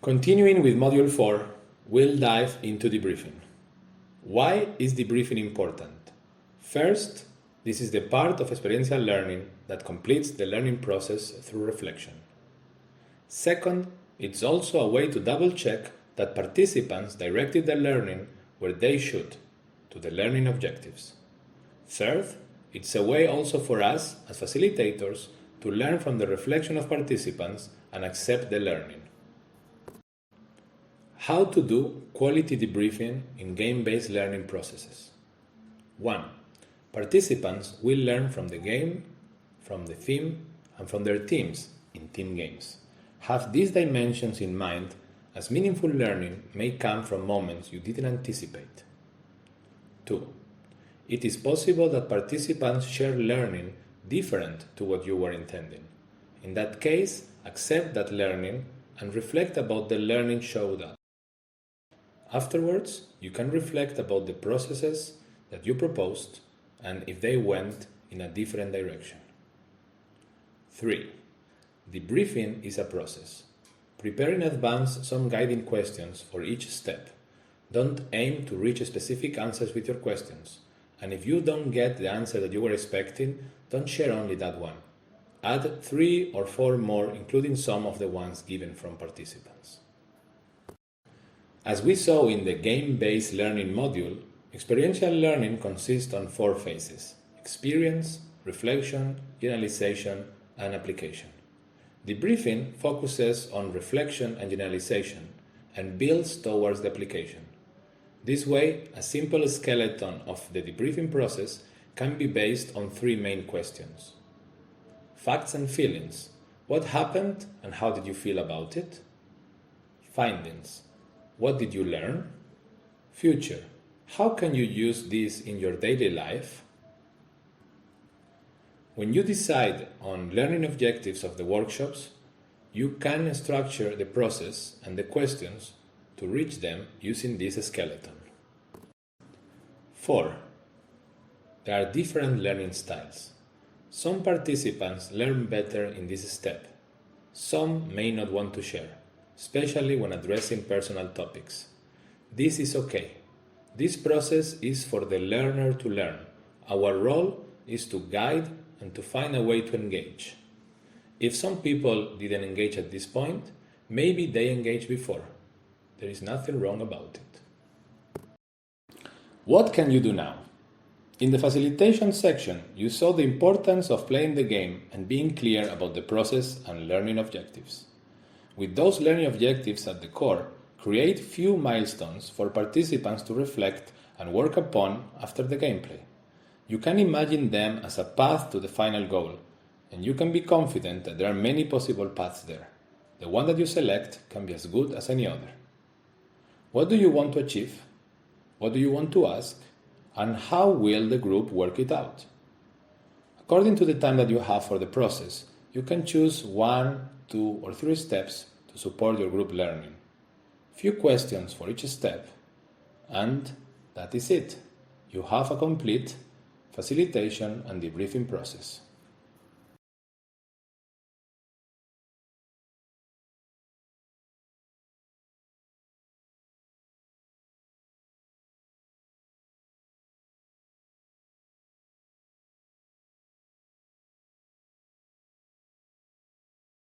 Continuing with Module 4, we'll dive into debriefing. Why is debriefing important? First, this is the part of experiential learning that completes the learning process through reflection. Second, it's also a way to double-check that participants directed their learning where they should, to the learning objectives. Third, it's a way also for us, as facilitators, to learn from the reflection of participants and accept the learning. How to do quality debriefing in game-based learning processes. 1. Participants will learn from the game, from the theme, and from their teams in team games. Have these dimensions in mind, as meaningful learning may come from moments you didn't anticipate. 2. It is possible that participants share learning different to what you were intending. In that case, accept that learning and reflect about the learning showed up. Afterwards, you can reflect about the processes that you proposed and if they went in a different direction. 3. Debriefing is a process. Prepare in advance some guiding questions for each step. Don't aim to reach specific answers with your questions. And if you don't get the answer that you were expecting, don't share only that one. Add 3 or 4 more, including some of the ones given from participants. As we saw in the game-based learning module, experiential learning consists on 4 phases: experience, reflection, generalization, and application. Debriefing focuses on reflection and generalization and builds towards the application. This way, a simple skeleton of the debriefing process can be based on 3 main questions. Facts and feelings. What happened and how did you feel about it? Findings. What did you learn? Future. How can you use this in your daily life? When you decide on learning objectives of the workshops, you can structure the process and the questions to reach them using this skeleton. 4. There are different learning styles. Some participants learn better in this step. Some may not want to share, especially when addressing personal topics. This is okay. This process is for the learner to learn. Our role is to guide and to find a way to engage. If some people didn't engage at this point, maybe they engaged before. There is nothing wrong about it. What can you do now? In the facilitation section, you saw the importance of playing the game and being clear about the process and learning objectives. With those learning objectives at the core, create few milestones for participants to reflect and work upon after the gameplay. You can imagine them as a path to the final goal, and you can be confident that there are many possible paths there. The one that you select can be as good as any other. What do you want to achieve? What do you want to ask? And how will the group work it out? According to the time that you have for the process, you can choose 1, 2, or 3 steps to support your group learning. Few questions for each step, and that is it. You have a complete facilitation and debriefing process.